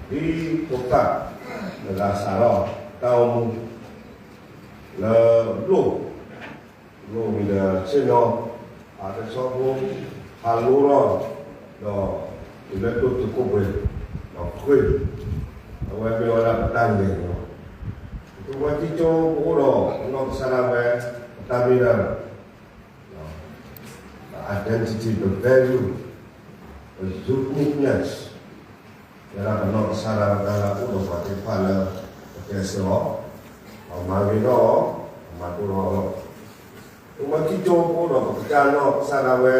di kota la saro tau le lu mi de seno ada sobo haluro do le tu tu ko be do kwe awe be ora tande tu wati cho uro no sarawe tamina the identity, the value, the uniqueness. Dalam nak salah dalam udah pati pala kesero, mawino, maturo. Umat kita pun nak berjalan salah we,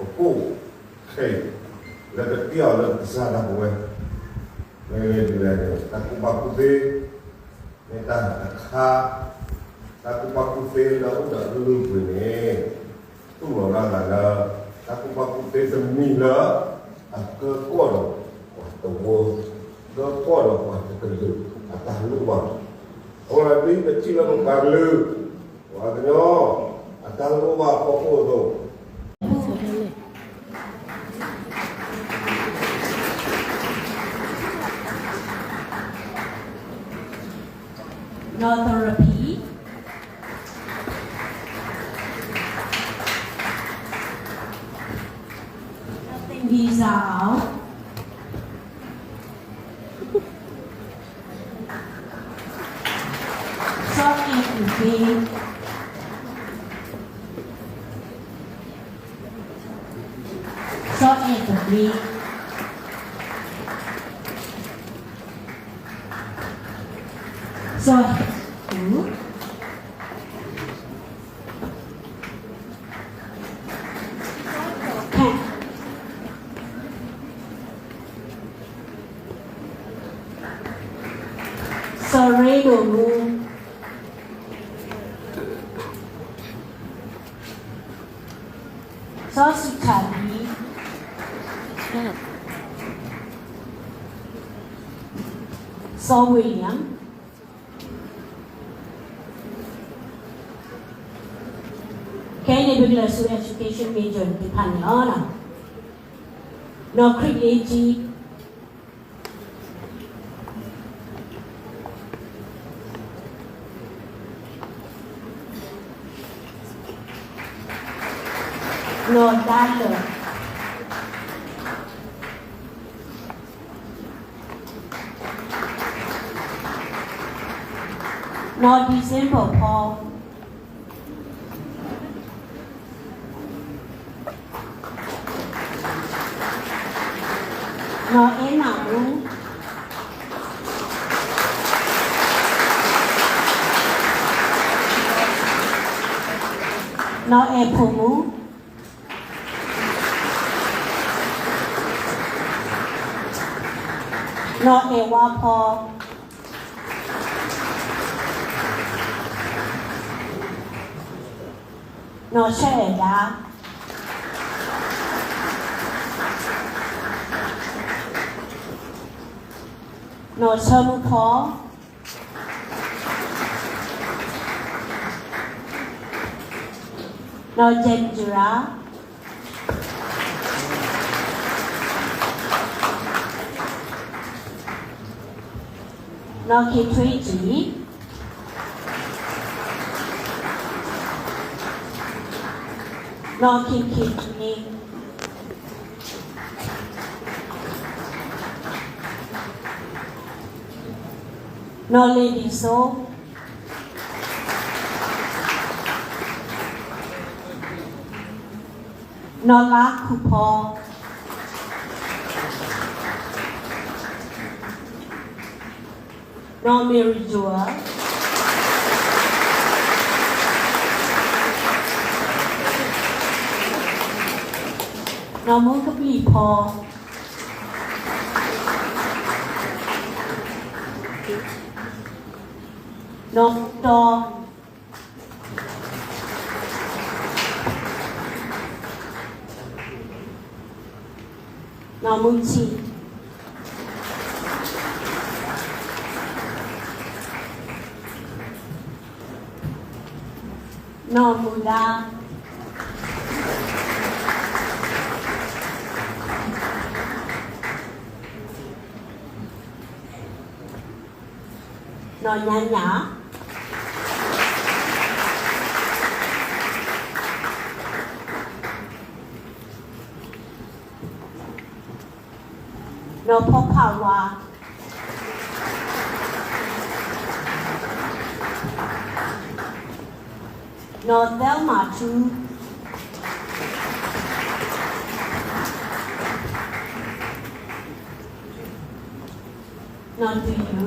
oku, hey, lepas dia lepas salah we, lepas tak baku be, kita tak baku be dah udah dulu punya. Tu orang ada aku baku te semila ke kodo waktu ke kodo waktu kerja atas luar orang ni kecil aku baru waktunya atas luar pokok tu no therapy đi dạo do em đi do em đi rồi Sorry dulu. So sekali. So William. Kayaknya bila sudah education major di Panyana. No creative. No dollar. No December Paul. No enak. No April. No ewa po. No sheda. No sonu po. No jendra. No kitwiji. No kikitni. No lady so. No la coupon. No Mary Joa. No Mukabi Paul. No Dog. No Muchi. No Buddha. นอยันหยานอพกภาวานอเดลมาจูนอดูยู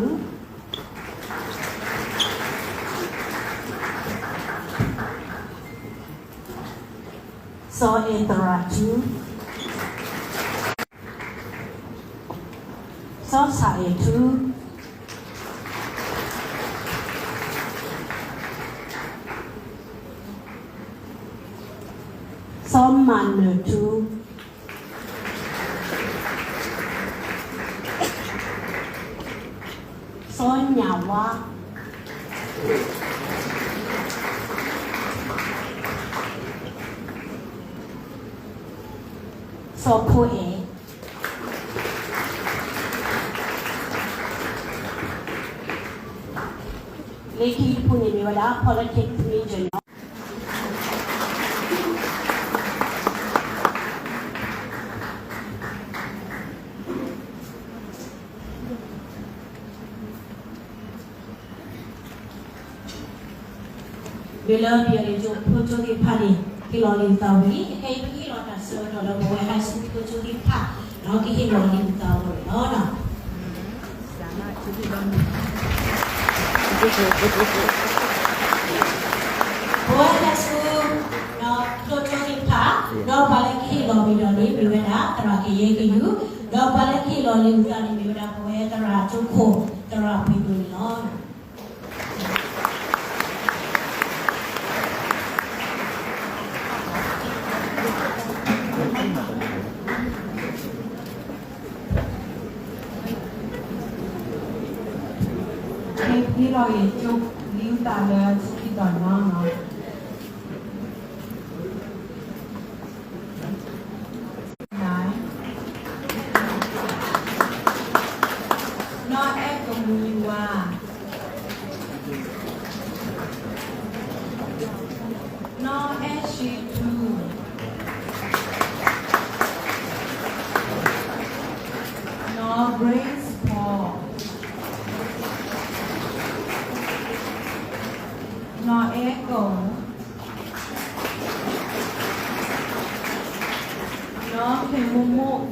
ซอเอตราจูซอสาเอทูซอมันเนทูซอหยาวะซอโพเอLeki punya ni wala politik major. Bila biar jo pojo di pani kilolin tawi kai pergi lo tak sedo lo bawa hasil pojo di pa. Lo ki kilolin tawi lo na. Sana jadi bang. Bawa hasil lo pojo di pa. Lo balik kilolin ni berbeda teraki ye kayu. Lo balik kilolin tadi berbeda bawa terah cukup terah pidul lo. Khi rồi chụp lưu ta là khi đòn ngon nó nói nó ép cùng nhiều qua nó ép she too nó brains Paul nó echo nó kemumu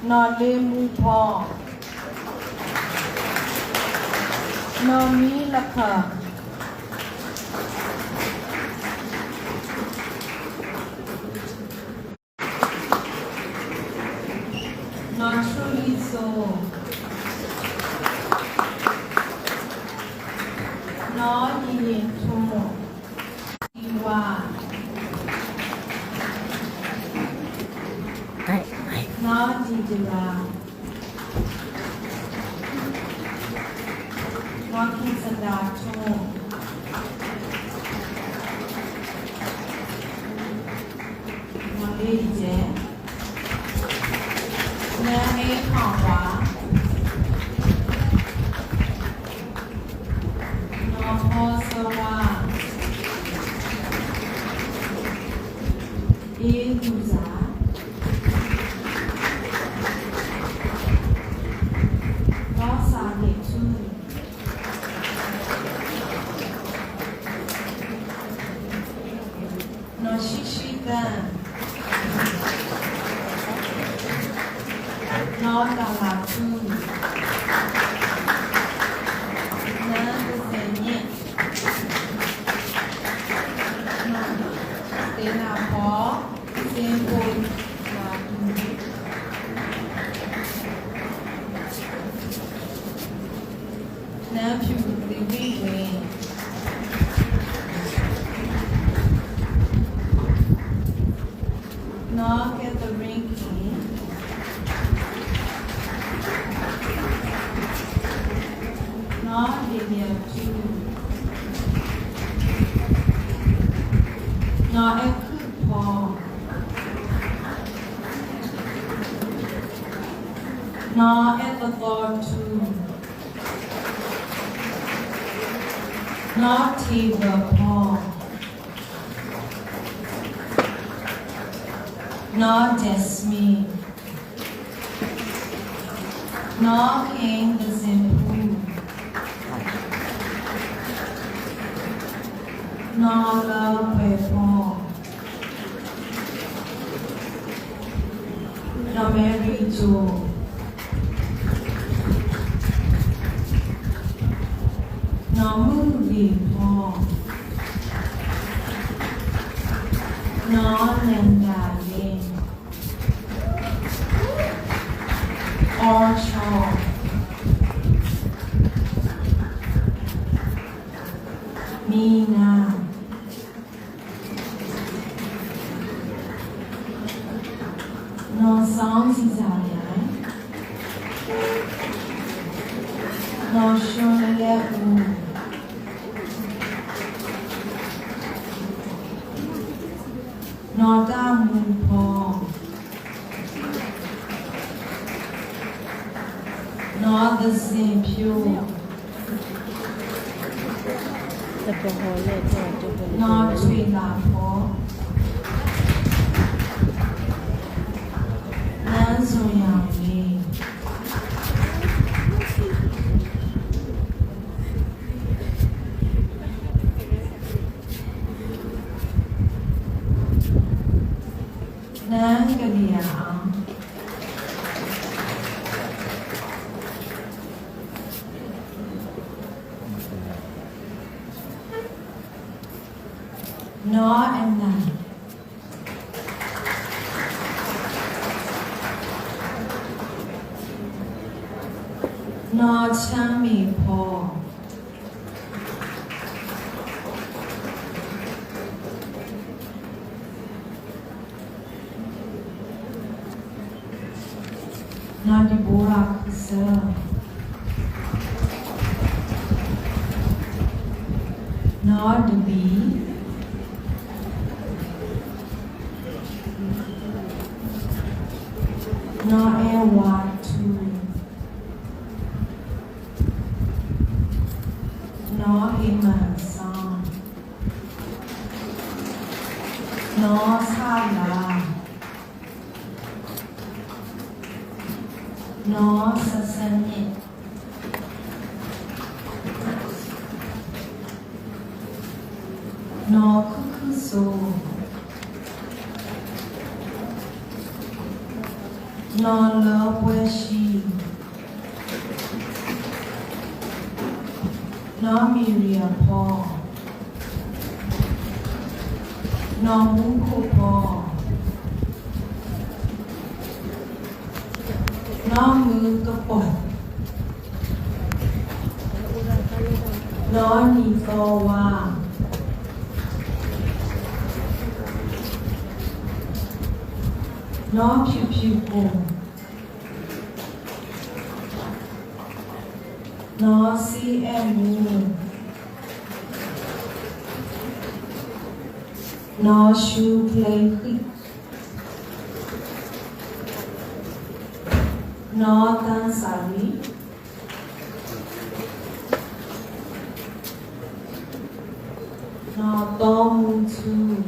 nó lemu po nó mi lakha nó truly so nó nhìn thù đi qua nó đi ra nó khi sẽ đạt cho nó đi dễ nó ấy khó quá nó là chung nó được nhẹ thế là có thêm bồi là nó chịu đi về nó gathering nó đi điều chu nó ép phò Nor at the thought to. Nor table Paul. Nor Jasmine. Nor King the Zimpu. Nor love Paul. Nor Mary Jo. Nor movie Paul. Nor Nanda Lane. Or Shaw. Mina. Nor Song Cesarian. Nor Shonale Nor Da Moon Paul. Nor the same pure. จะโปรโมทเลยใช่ไหมจะโปรโมท Nor Trina Paul. Nan Soyang Lee. Nan Galia Ang. Nor and Nan. Nor Chami Paul. Nor Deborah Kusel. Nor the bee. Nor Airwad too. Nor Iman Song. Nor Sala. Nor Sasanit. Nor Kukuso. Nor Love Where She. Nor Miriam Paul. Nor Muko Paul. Nor Mukapot. Nor Nikowa. Nor Pew Pew Boom. Nor CMU. Nor Shoe Play Quick. Nor Tansari. Nor Tomu Too.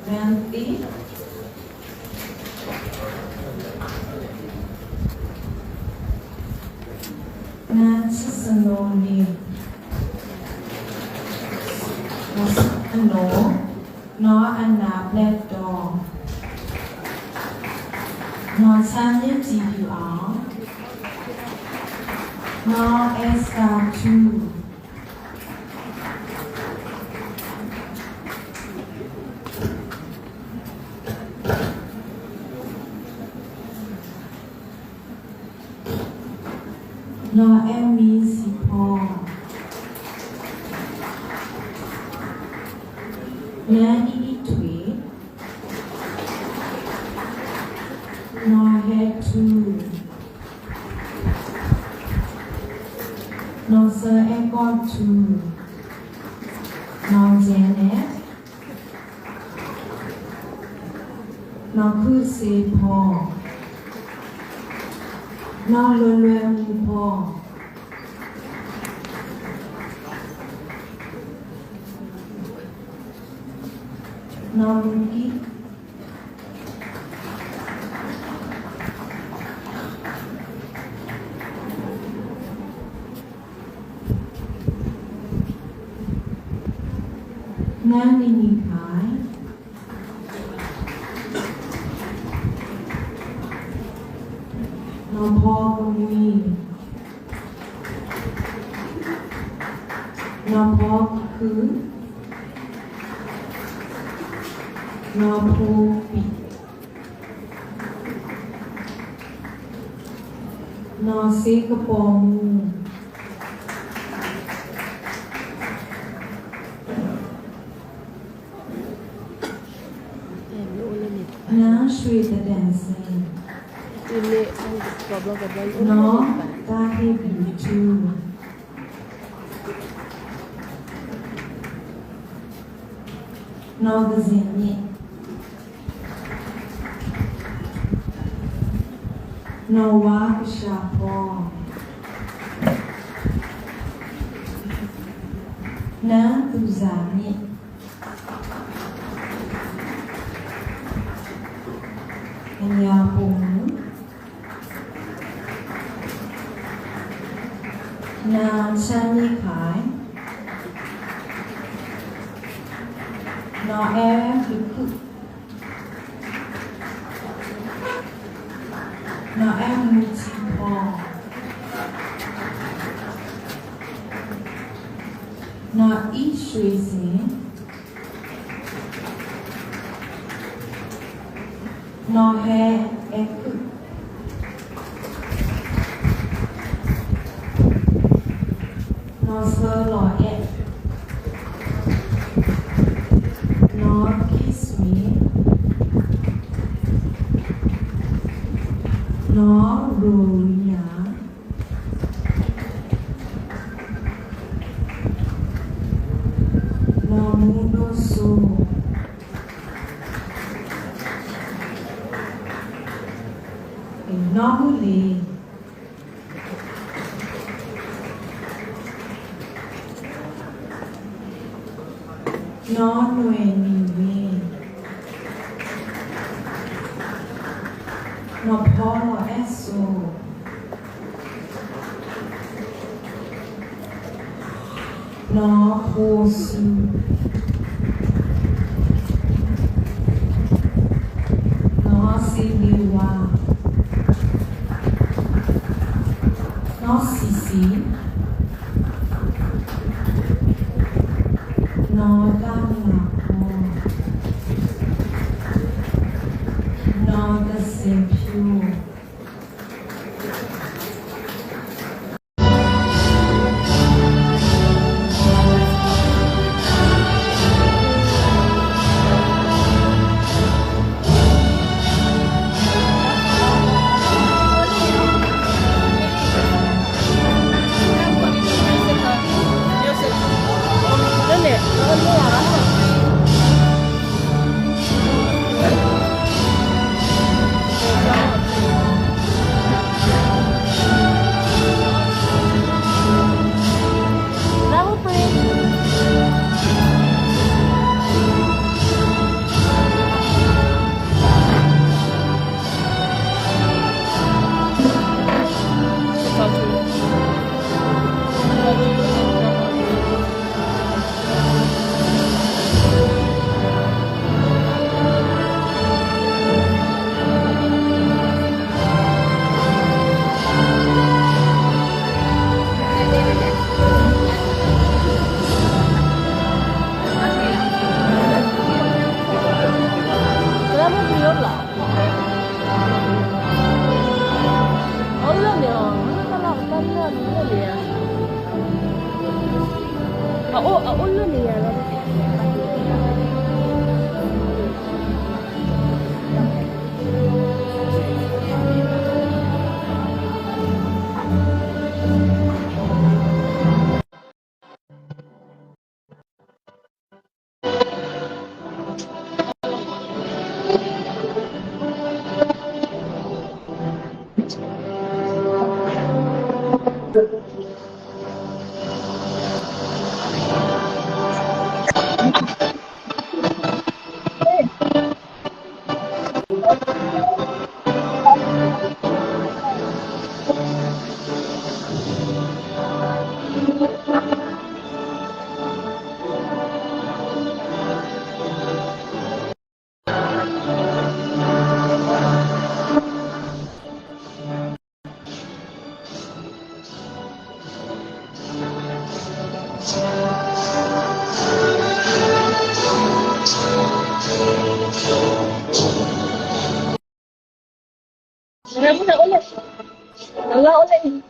Nanti. Nancy Sanoni. No. Nor Anna Black Dog. Nor Tanya GPR. Nor Esther 2. Nor Emmy Paul. Nanny Tweet. Nor Head 2. Nor Sir Egon 2. Nor Janet. nó cứ xì phò nó luôn luôn phò nó kít ngang đi nhìn phải nó phò con nguy nó phò cứ nó phô bị nó xí cái bò mù nó suy ta đàn sen ini ang goblok-goblok nó ta hay bị chu nó cái gì nhỉ nó quá cái sà bò nó tu giả nhỉ nhà bùng nàng san đi khải nó em được cực nó em một chim bò nó ít suy diễn nó he em cực nó sơ lò em nó kiss me nó rồi nhá nó muốn đô xô nó hư lì nó nuôi mình về nó phó nó eso nó phô su nó xì liu hoa nó xì xì nó đang lạc hồ nó đã xem phiêu Wala mo na ulit. Wala ulit.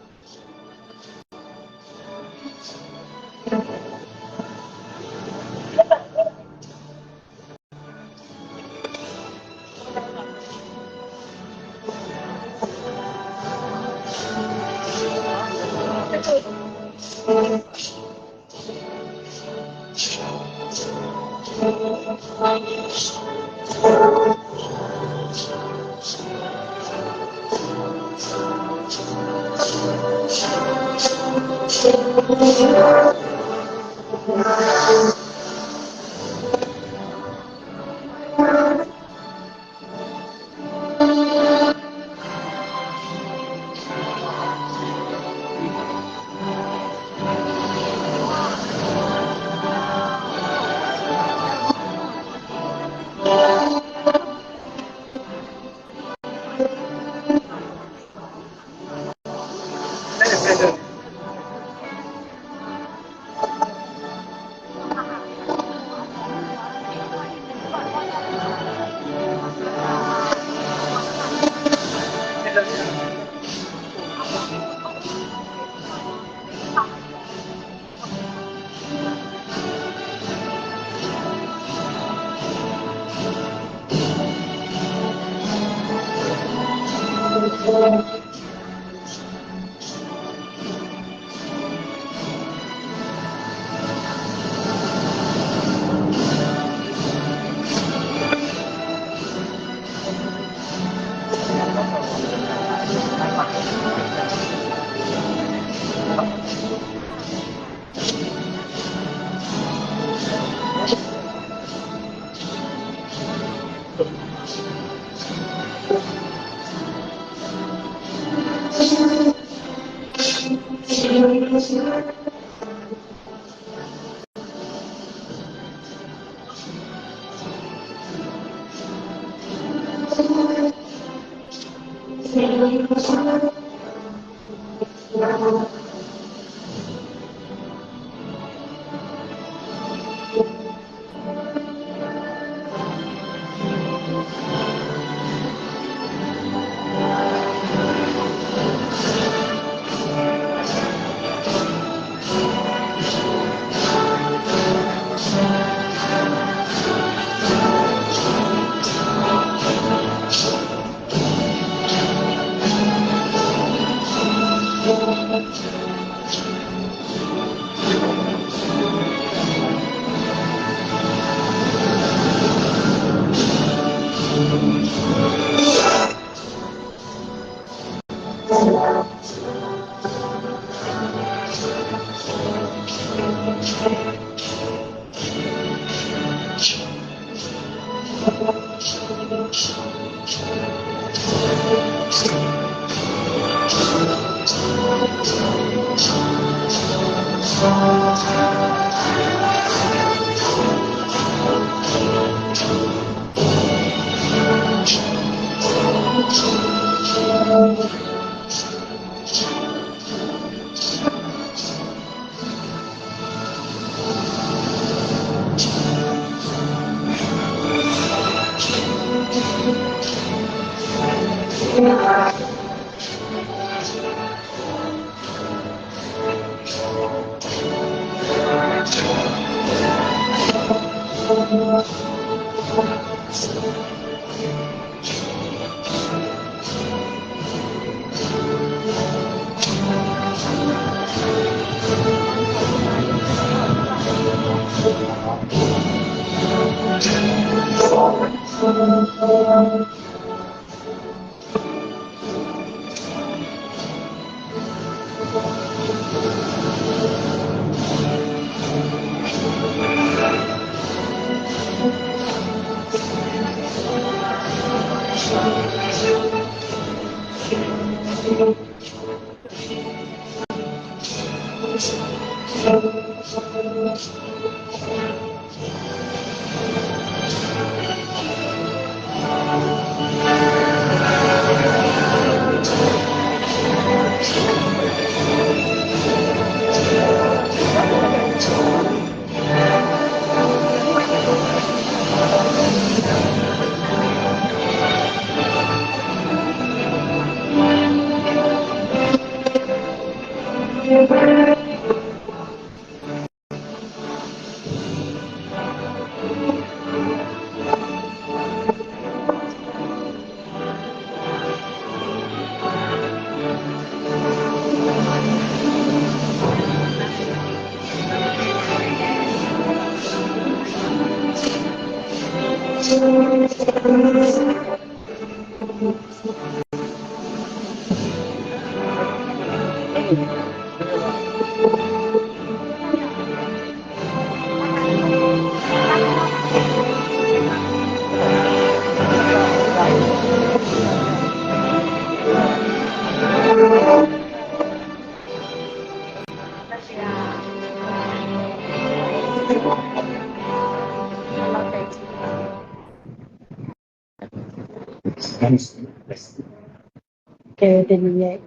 que tenía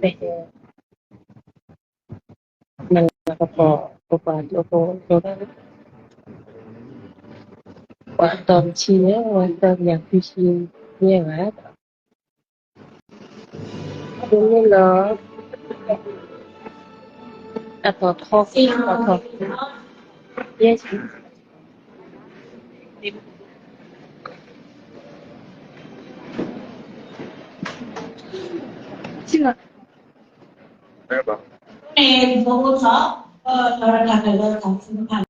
desde cuando Chile cuando yang fishing nhiều á đúng như là atau coffee atau yes chưa ได้ปะ နေဘုံသောတော်ရတာလည်းကောင်းစုပါ